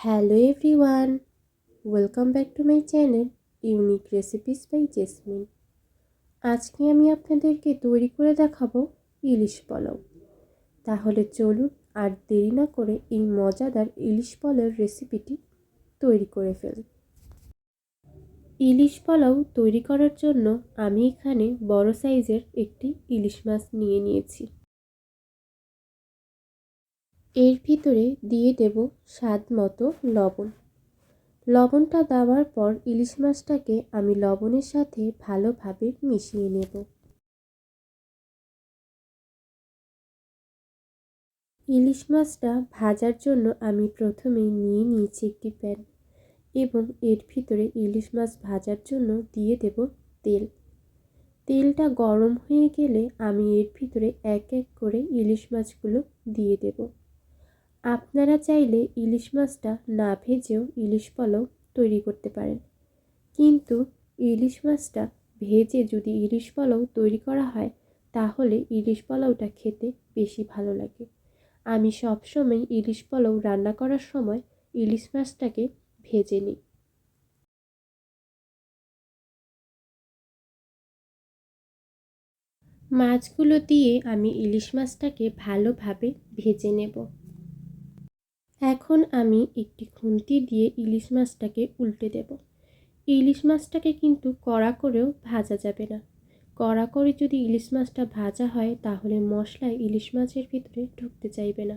Hello everyone, welcome back to my channel Unique Recipes by Jesmin। আজকে আমি আপনাদেরকে তৈরি করে দেখাবো ইলিশ পোলাও। তাহলে চলুন আর দেরি না করে এই মজাদার ইলিশ পোলাওর রেসিপিটি তৈরি করে ফেলি। ইলিশ পোলাও তৈরি করার জন্য আমি এখানে বড় সাইজের একটি ইলিশ মাছ নিয়ে নিয়েছি। এর ভিতরে দিয়ে দেব স্বাদ মতো লবণ। লবণটা দেওয়ার পর ইলিশ মাছটাকে আমি লবণের সাথে ভালোভাবে মিশিয়ে নেব। ইলিশ মাছটা ভাজার জন্য আমি প্রথমেই নিয়ে নিয়েছি একটি প্যান এবং এর ভিতরে ইলিশ মাছ ভাজার জন্য দিয়ে দেব তেল। তেলটা গরম হয়ে গেলে আমি এর ভিতরে এক এক করে ইলিশ মাছগুলো দিয়ে দেব। আপনারা চাইলে ইলিশ মাছটা না ভেজেও ইলিশ পোলাও তৈরি করতে পারেন, কিন্তু ইলিশ মাছটা ভেজে যদি ইলিশ পোলাও তৈরি করা হয় তাহলে ইলিশ পোলাওটা খেতে বেশি ভালো লাগে। আমি সবসময় ইলিশ পোলাও রান্না করার সময় ইলিশ মাছটাকে ভেজে নিই। মাছগুলো দিয়ে আমি ইলিশ মাছটাকে ভালোভাবে ভেজে নেব। এখন আমি একটি খুন্তি দিয়ে ইলিশ মাছটাকে উল্টে দেব। ইলিশ মাছটাকে কিন্তু কড়া করেও ভাজা যাবে না। কড়া করে যদি ইলিশ মাছটা ভাজা হয় তাহলে মশলায় ইলিশ মাছের ভিতরে ঢুকতে চাইবে না।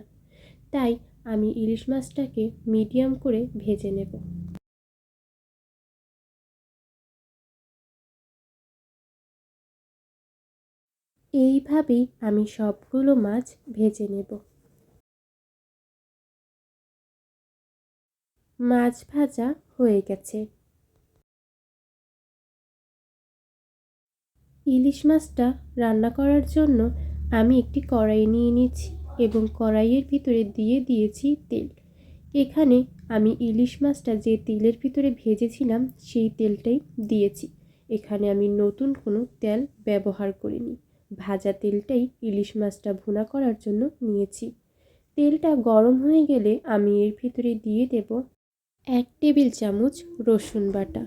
তাই আমি ইলিশ মাছটাকে মিডিয়াম করে ভেজে নেব। এইভাবেই আমি সবগুলো মাছ ভেজে নেব। মাছ ভাজা হয়ে গেছে। ইলিশ মাছটা রান্না করার জন্য আমি একটি কড়াই নিয়ে নিয়েছি এবং কড়াইয়ের ভিতরে দিয়ে দিয়েছি তেল। এখানে আমি ইলিশ মাছটা যে তেলের ভিতরে ভেজেছিলাম সেই তেলটাই দিয়েছি। এখানে আমি নতুন কোনো তেল ব্যবহার করিনি, ভাজা তেলটাই ইলিশ মাছটা ভুনা করার জন্য নিয়েছি। তেলটা গরম হয়ে গেলে আমি এর ভিতরে দিয়ে দেব 1 টেবিল চামচ রসুন বাটা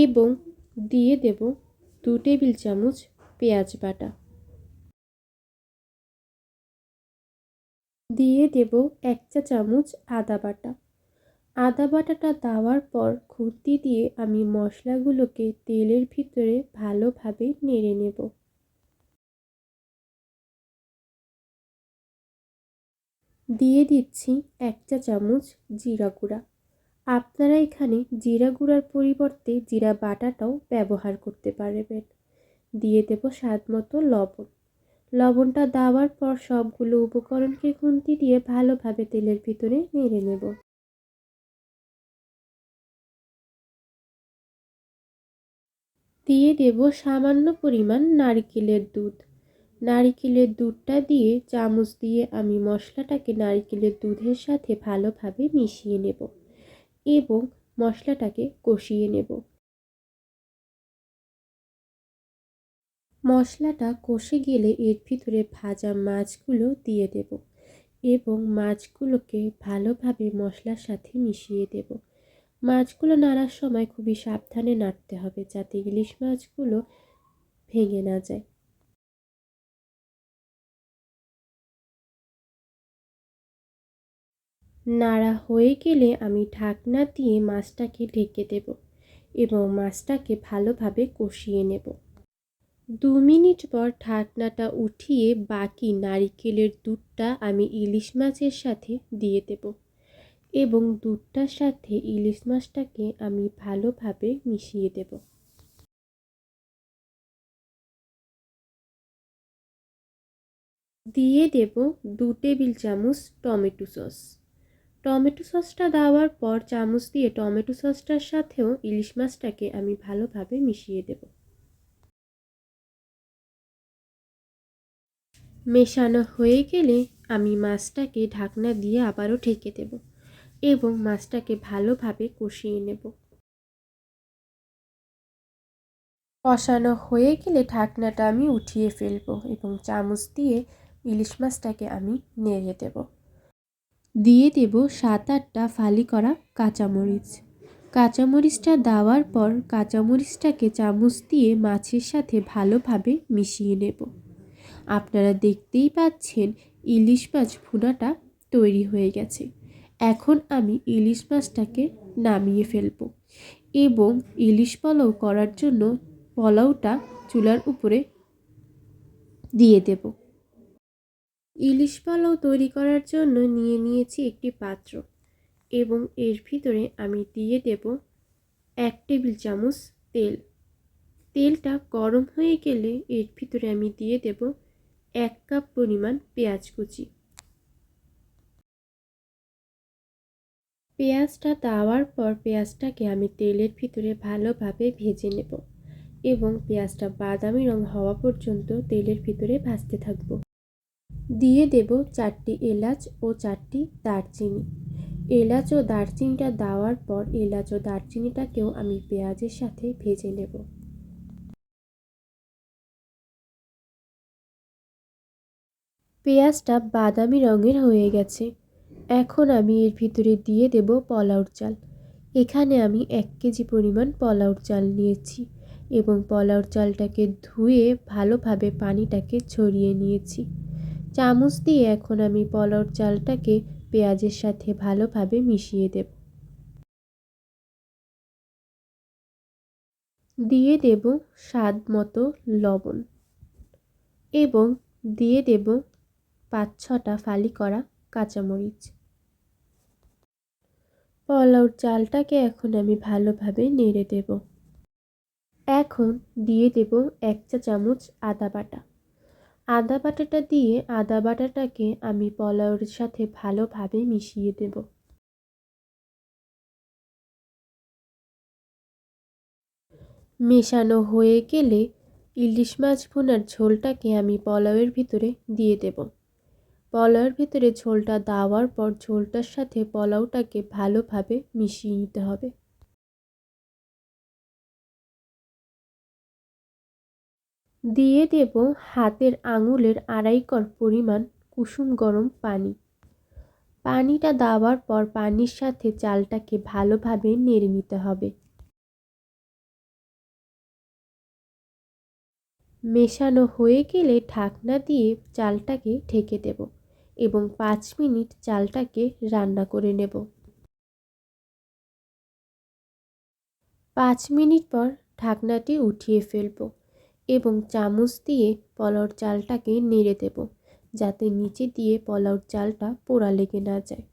এবং দিয়ে দেব 2 টেবিল চামচ পেঁয়াজ বাটা। দিয়ে দেব 1 চা চামচ আদা বাটা। আদা বাটাটা দেওয়ার পর খুন্তি দিয়ে আমি মশলাগুলোকে তেলের ভিতরে ভালোভাবে নেড়ে নেব। দিয়ে দিচ্ছি 1 চা চামচ জিরা গুঁড়া। আপনারা এখানে জিরা গুঁড়ার পরিবর্তে জিরা বাটাটাও ব্যবহার করতে পারবেন। দিয়ে দেব স্বাদ মতো লবণ। লবণটা দেওয়ার পর সবগুলো উপকরণকে খুন্তি দিয়ে ভালোভাবে তেলের ভিতরে নেড়ে নেব। দিয়ে দেব সামান্য পরিমাণ নারকেলের দুধ। নারকেলের দুধটা দিয়ে চামচ দিয়ে আমি মশলাটাকে নারকেলের দুধের সাথে ভালোভাবে মিশিয়ে নেব এবং মশলাটাকে কষিয়ে নেব। মশলাটা কষে গেলে এর ভিতরে ভাজা মাছগুলো দিয়ে দেব এবং মাছগুলোকে ভালোভাবে মশলার সাথে মিশিয়ে দেব। মাছগুলো নাড়ার সময় খুবই সাবধানে নাড়তে হবে যাতে ইলিশ মাছগুলো ভেঙে না যায়। নাড়া হয়ে গেলে আমি ঢাকনা দিয়ে মাছটাকে ঢেকে দেব এবং মাছটাকে ভালোভাবে কষিয়ে নেব। 2 মিনিট পর ঢাকনাটা উঠিয়ে বাকি নারিকেলের দুধটা আমি ইলিশ মাছের সাথে দিয়ে দেব এবং দুধটার সাথে ইলিশ মাছটাকে আমি ভালোভাবে মিশিয়ে দেব। দিয়ে দেব 2 টেবিল চামচ টমেটো সস। টমেটো সসটা দেওয়ার পর চামচ দিয়ে টমেটো সসটার সাথেও ইলিশ মাছটাকে আমি ভালোভাবে মিশিয়ে দেব। মেশানো হয়ে গেলে আমি মাছটাকে ঢাকনা দিয়ে আবারও ঢেকে দেব এবং মাছটাকে ভালোভাবে কষিয়ে নেব। কষানো হয়ে গেলে ঢাকনাটা আমি উঠিয়ে ফেলবো এবং চামচ দিয়ে ইলিশ মাছটাকে আমি নেড়ে দেব। দিয়ে দেব 7-8টা ফালি করা কাঁচামরিচ। কাঁচামরিচটা দেওয়ার পর কাঁচামরিচটাকে চামচ দিয়ে মাছের সাথে ভালোভাবে মিশিয়ে নেব। আপনারা দেখতেই পাচ্ছেন ইলিশ মাছ ভুনাটা তৈরি হয়ে গেছে। এখন আমি ইলিশ মাছটাকে নামিয়ে ফেলব এবং ইলিশ পোলাও করার জন্য পোলাওটা চুলার উপরে দিয়ে দেব। ইলিশ পোলাও তৈরি করার জন্য নিয়ে নিয়েছি একটি পাত্র এবং এর ভিতরে আমি দিয়ে দেব 1 টেবিল চামচ তেল। তেলটা গরম হয়ে গেলে এর ভিতরে আমি দিয়ে দেব 1 কাপ পরিমাণ পেঁয়াজ কুচি। পেঁয়াজটা দেওয়ার পর পেঁয়াজটাকে আমি তেলের ভিতরে ভালোভাবে ভেজে নেব এবং পেঁয়াজটা বাদামি রং হওয়া পর্যন্ত তেলের ভিতরে ভাজতে থাকব। দিয়ে দেব 4টি এলাচ ও 4টি দারচিনি। এলাচ ও দারচিনিটা দেওয়ার পর এলাচ ও দারচিনিটাকেও আমি পেঁয়াজের সাথে ভেজে নেব। পেঁয়াজটা বাদামি রঙের হয়ে গেছে। এখন আমি এর ভিতরে দিয়ে দেব পোলাওর চাল। এখানে আমি 1 কেজি পরিমাণ পোলাওর চাল নিয়েছি এবং পোলাওর চালটাকে ধুয়ে ভালোভাবে পানিটাকে ঝরিয়ে নিয়েছি। চামচ দিয়ে এখন আমি পোলাওর চালটাকে পেঁয়াজের সাথে ভালোভাবে মিশিয়ে দেব। দিয়ে দেব স্বাদ মতো লবণ এবং দিয়ে দেব 5-6টা ফালি করা কাঁচামরিচ। পোলাওর চালটাকে এখন আমি ভালোভাবে নেড়ে দেব। এখন দিয়ে দেব 1 চা চামচ আদা বাটা। আদা বাটাটা দিয়ে আদা বাটাটাকে আমি পোলাওর সাথে ভালোভাবে মিশিয়ে দেব। মেশানো হয়ে গেলে ইলিশ মাছ ভুনার ঝোলটাকে আমি পোলাওয়ের ভিতরে দিয়ে দেব। পোলাওয়ের ভিতরে ঝোলটা দেওয়ার পর ঝোলটার সাথে পোলাওটাকে ভালোভাবে মিশিয়ে নিতে হবে। দিয়ে দেব হাতের আঙুলের 2.5 কর পরিমাণ কুসুম গরম পানি। পানিটা দেওয়ার পর পানির সাথে চালটাকে ভালোভাবে নেড়ে নিতে হবে। মেশানো হয়ে গেলে ঢাকনা দিয়ে চালটাকে ঢেকে দেব এবং 5 মিনিট চালটাকে রান্না করে নেব। 5 মিনিট পর ঢাকনাটি উঠিয়ে ফেলব এবং চামচ দিয়ে পোলাওর চালটাকে নেড়ে দেব যাতে নিচে দিয়ে পোলাওর চালটা পোড়া লেগে না যায়।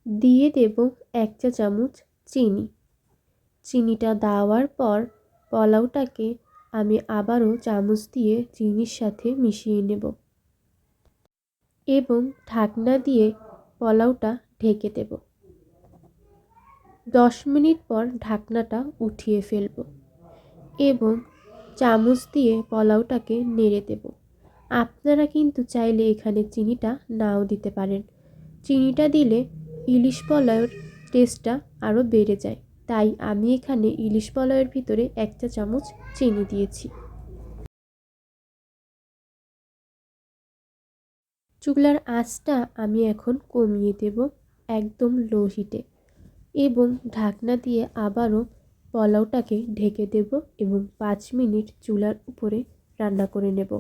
দিয়ে দেব 1 চা চামচ চিনি। চিনিটা দেওয়ার পর পোলাওটাকে আমি আবারও চামচ দিয়ে চিনির সাথে মিশিয়ে নেব এবং ঢাকনা দিয়ে পোলাওটা ঢেকে দেব। 10 মিনিট পর ঢাকনাটা উঠিয়ে ফেলব এবং চামচ দিয়ে পোলাওটাকে নেড়ে দেব। আপনারা কিন্তু চাইলে এখানে চিনিটা নাও দিতে পারেন। চিনিটা দিলে ইলিশ পোলাওয়ের টেস্টটা আরও বেড়ে যায়, তাই আমি এখানে ইলিশ পোলাওয়ের ভিতরে 1 চা চামচ চিনি দিয়েছি। চুলার আঁচটা আমি এখন কমিয়ে দেব একদম লো হিটে এবং ঢাকনা দিয়ে আবারও পোলাওটাকে ঢেকে দেব এবং 5 মিনিট চুলার উপরে রান্না করে নেব।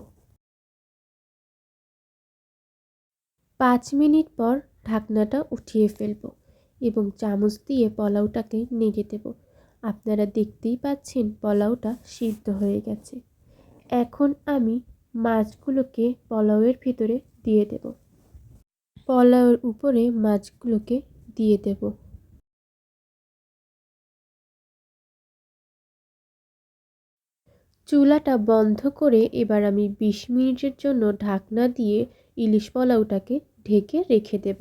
5 মিনিট পর ঢাকনাটা উঠিয়ে ফেলব এবং চামচ দিয়ে পোলাওটাকে নেড়ে দেব। আপনারা দেখতেই পাচ্ছেন পোলাওটা সিদ্ধ হয়ে গেছে। এখন আমি মাছগুলোকে পোলাওয়ের ভিতরে দিয়ে দেব। পোলাওয়ের উপরে মাছগুলোকে দিয়ে দেব। চুলাটা বন্ধ করে এবার আমি 20 মিনিটের জন্য ঢাকনা দিয়ে ইলিশ পোলাওটাকে ঢেকে রেখে দেব।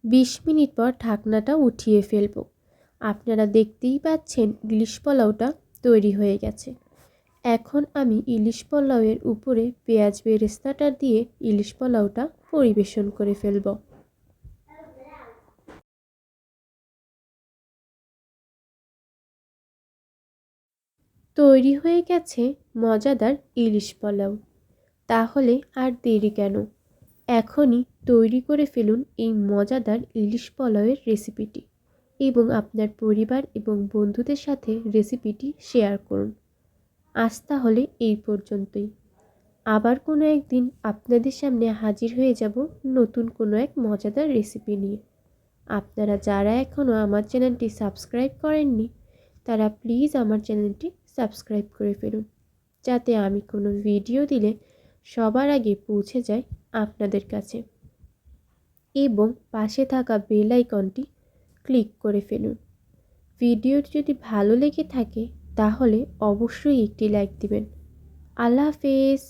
20 মিনিট পর ঢাকনাটা উঠিয়ে ফেলব। আপনারা দেখতেই পাচ্ছেন ইলিশ পোলাওটা তৈরি হয়ে গেছে। এখন আমি ইলিশ পোলাওয়ের উপরে পেঁয়াজ বেরেস্তাটা দিয়ে ইলিশ পোলাওটা পরিবেশন করে ফেলব। তৈরি হয়ে গেছে মজাদার ইলিশ পোলাও। তাহলে আর দেরি কেন, এখনই তৈরি করে ফেলুন এই মজাদার ইলিশ পোলাওয়ের রেসিপিটি এবং আপনার পরিবার এবং বন্ধুদের সাথে রেসিপিটি শেয়ার করুন। আজ তাহলে এই পর্যন্তই। আবার কোনো একদিন আপনাদের সামনে হাজির হয়ে যাব নতুন কোনো এক মজাদার রেসিপি নিয়ে। আপনারা যারা এখনও আমার চ্যানেলটি সাবস্ক্রাইব করেননি তারা প্লিজ আমার চ্যানেলটি সাবস্ক্রাইব করে ফেলুন, যাতে আমি কোনো ভিডিও দিলে সবার আগে পৌঁছে যায় আপনাদের কাছে, এবং পাশে থাকা বেল আইকনটি ক্লিক করে ফেলুন। ভিডিওটি যদি ভালো লেগে থাকে তাহলে অবশ্যই একটি লাইক দিবেন। আল্লাহ হাফেজ।